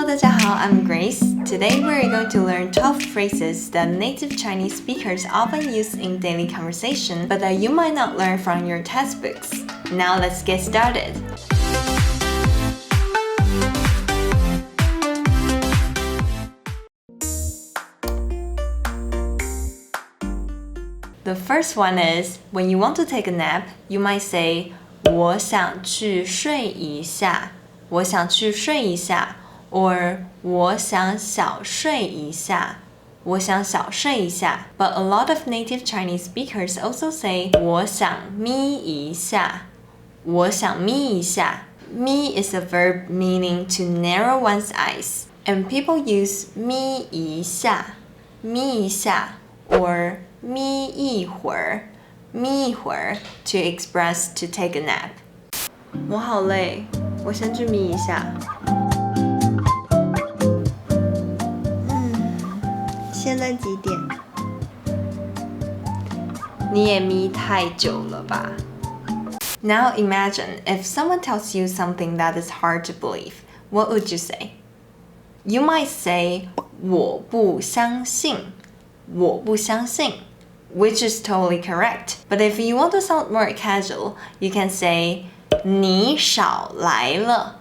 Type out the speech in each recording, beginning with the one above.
大家好, I'm Grace. Today we're going to learn 12 phrases that native Chinese speakers often use in daily conversation, but that you might not learn from your textbooks. Now let's get started. The first one is, when you want to take a nap, you might say, 我想去睡一下，我想去睡一下 or 我想小睡一下，我想小睡一下 But a lot of native Chinese speakers also say 我想眯一下，我想眯一下 眯is a verb meaning to narrow one's eyes, and people use 眯一下or 眯一会儿 to express to take a nap. 我好累，我先去眯一下。现在几点？你也眯太久了吧？ Now imagine if someone tells you something that is hard to believe, what would you say? You might say 我不相信，我不相信。Which is totally correct. But if you want to sound more casual, you can say 你少来了，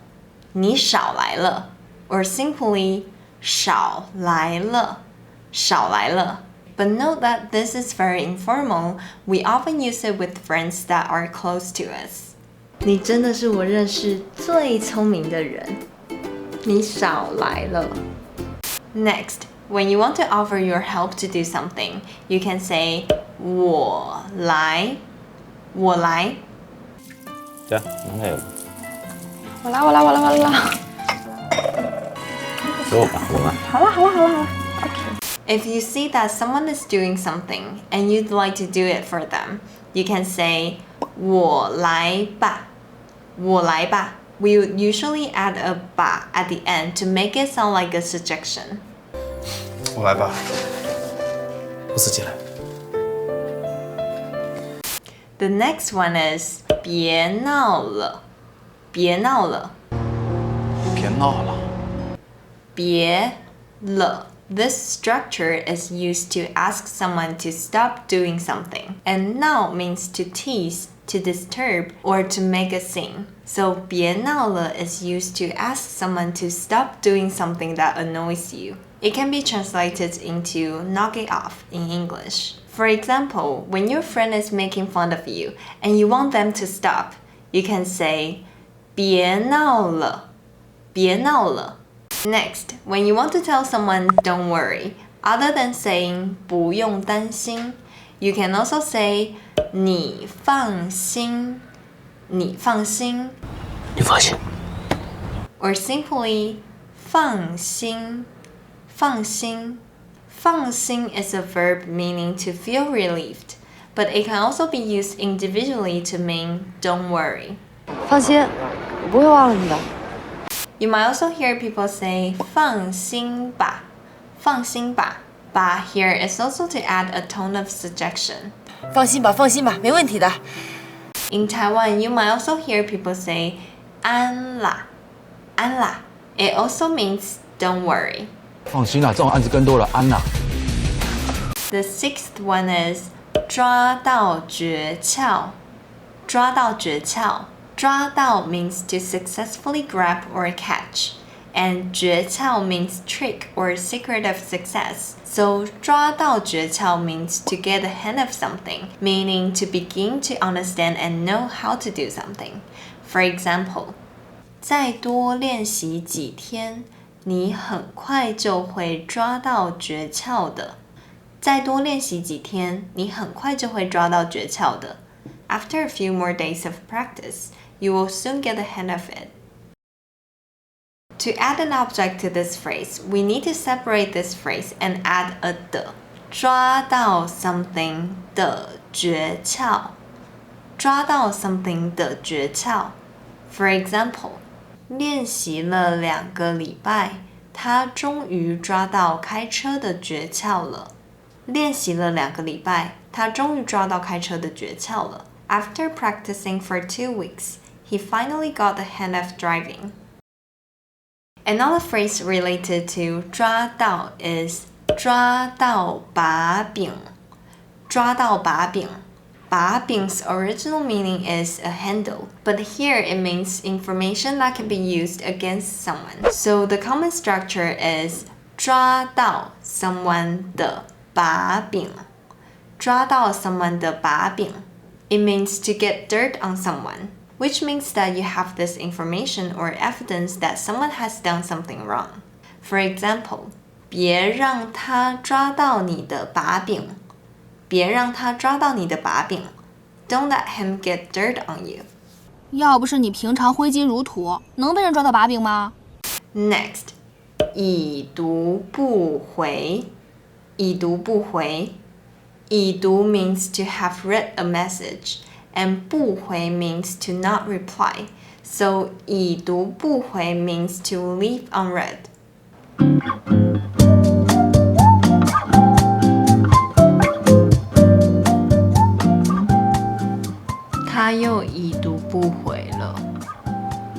你少来了 or simply 少来了，少来了 But note that this is very informal. We often use it with friends that are close to us. 你真的是我认识最聪明的人，你少来了。Next.When you want to offer your help to do something, you can say 我来，我来。这样，能还有？我来。给我吧，我来。好了。Okay. If you see that someone is doing something and you'd like to do it for them, you can say 我来吧，我来吧。We would usually add a 吧 at the end to make it sound like a suggestion. 我来吧，我自己来。The next one is 别闹了，别闹了，别闹了。别了。This structure is used to ask someone to stop doing something, and 闹 means to tease, to disturb, or to make a scene. So 别闹了 is used to ask someone to stop doing something that annoys you. It can be translated into knock it off in English. For example, when your friend is making fun of you and you want them to stop, you can say 别闹了，别闹了。Next, when you want to tell someone don't worry, other than saying 不用担心, you can also say 你放心，你放心，你放心。 or simply 放心。放心 is a verb meaning to feel relieved, but it can also be used individually to mean don't worry. 放心，我不会忘了你的。You might also hear people say 放心吧，放心吧。Ba here is also to add a tone of suggestion. 放心吧，没问题的。In Taiwan, you might also hear people say 安啦，安啦。It also means don't worry. 放心啦，这种案子更多了，安啦。The sixth one is 抓到诀窍，抓到诀窍。抓到 means to successfully grab or catch, and 诀窍 means trick or secret of success. So 抓到诀窍 means to get a hang of something, meaning to begin to understand and know how to do something. For example, 再多练习几天，你很快就会抓到诀窍的。再多练习几天，你很快就会抓到诀窍的。After a few more days of practice, you will soon get the hang of it. To add an object to this phrase, we need to separate this phrase and add a 的。抓到 something 的诀窍，抓到 something 的诀窍。For example, 练习了2个礼拜，他终于抓到开车的诀窍了。练习了2个礼拜，他终于抓到开车的诀窍了。After practicing for 2 weeks, he finally got the hang of driving. Another phrase related to 抓到 is 抓到把柄。抓到把柄。把柄's original meaning is a handle, but here it means information that can be used against someone. So the common structure is 抓到 someone 的把柄。抓到 someone 的把柄。It means to get dirt on someone, which means that you have this information or evidence that someone has done something wrong. For example, 别让他抓到你的把柄。别让他抓到你的把柄。Don't let him get dirt on you. 要不是你平常挥金如土，能被人抓到把柄吗？ Next, 已读不回。已读不回。已读 means to have read a message, and 不回 means to not reply. So 已读不回 means to leave unread.他又已读不回了。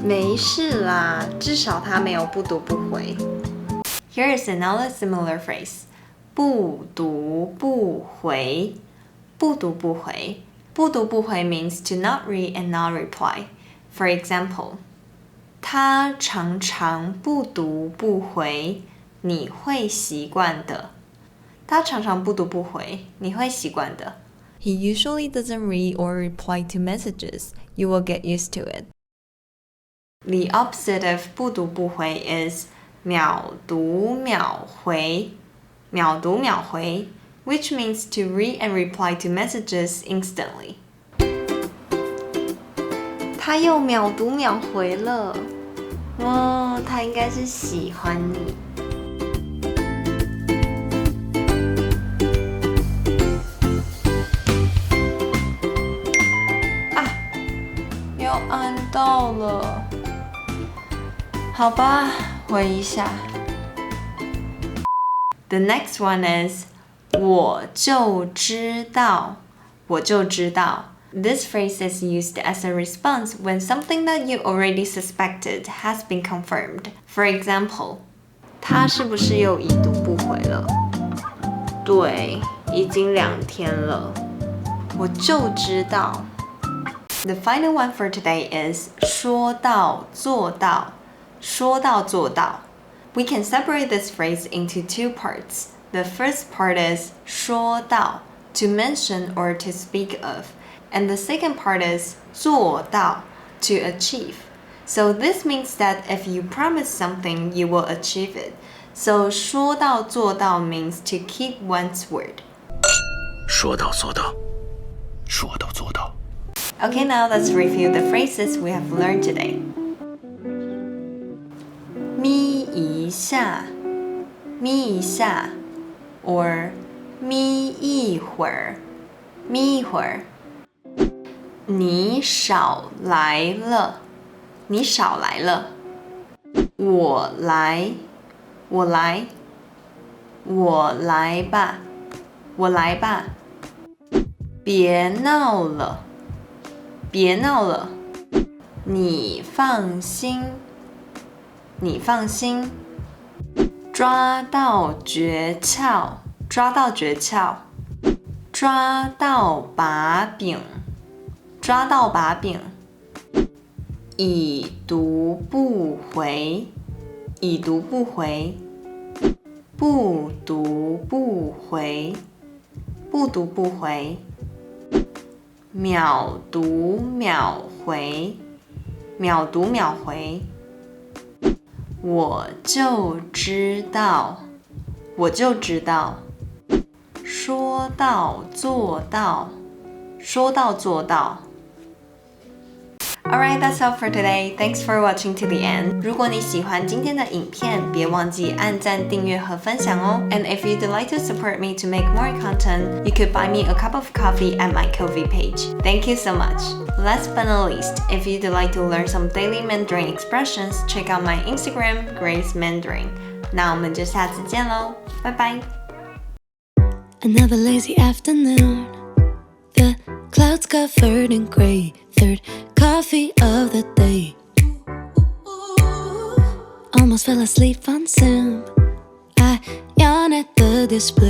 没事啦，至少他没有不读不回。Here is another similar phrase. 不读不回。不读不回。不读不回 means to not read and not reply. For example, 他常常不读不回，你会习惯的。他常常不读不回，你会习惯的。He usually doesn't read or reply to messages. You will get used to it. The opposite of 不读不回 is 秒读秒回。秒读秒回 which means to read and reply to messages instantly. 他又秒读秒回了。哦，他应该是喜欢你。按到了，好吧，回一下。The next one is 我就知道，我就知道。This phrase is used as a response when something that you already suspected has been confirmed. For example, 他是不是又已读不回了？对，已经2天了。我就知道。The final one for today is 说到做到。说到做到。We can separate this phrase into two parts. The first part is 说到, to mention or to speak of. And the second part is 做到, to achieve. So this means that if you promise something, you will achieve it. So 说到做到 means to keep one's word. 说到做到，说到做到。Okay, now let's review the phrases we have learned today. 眯一下，眯一下 or 眯一会儿，眯一会儿。你少来了，你少来了。我来，我来，我来吧，我来吧。别闹了。别闹了，你放心，你放心。抓到诀窍，抓到诀窍。抓到把柄，抓到把柄。已读不回，已读不回。不读不回，不读不回。秒读秒回，秒读秒回。我就知道，我就知道。说到做到，说到做到。Alright, that's all for today. Thanks for watching to the end. 如果你喜欢今天的影片，别忘记按赞、订阅和分享哦。And if you'd like to support me to make more content, you could buy me a cup of coffee at my Ko-fi page. Thank you so much. Last but not least, if you'd like to learn some daily Mandarin expressions, check out my Instagram, Grace Mandarin. 那我们就下次见喽，拜拜。Another lazy afternoon. The clouds covered in gray. Third coffee of the day. On almost fell asleep on Zoom. I yawn at the display.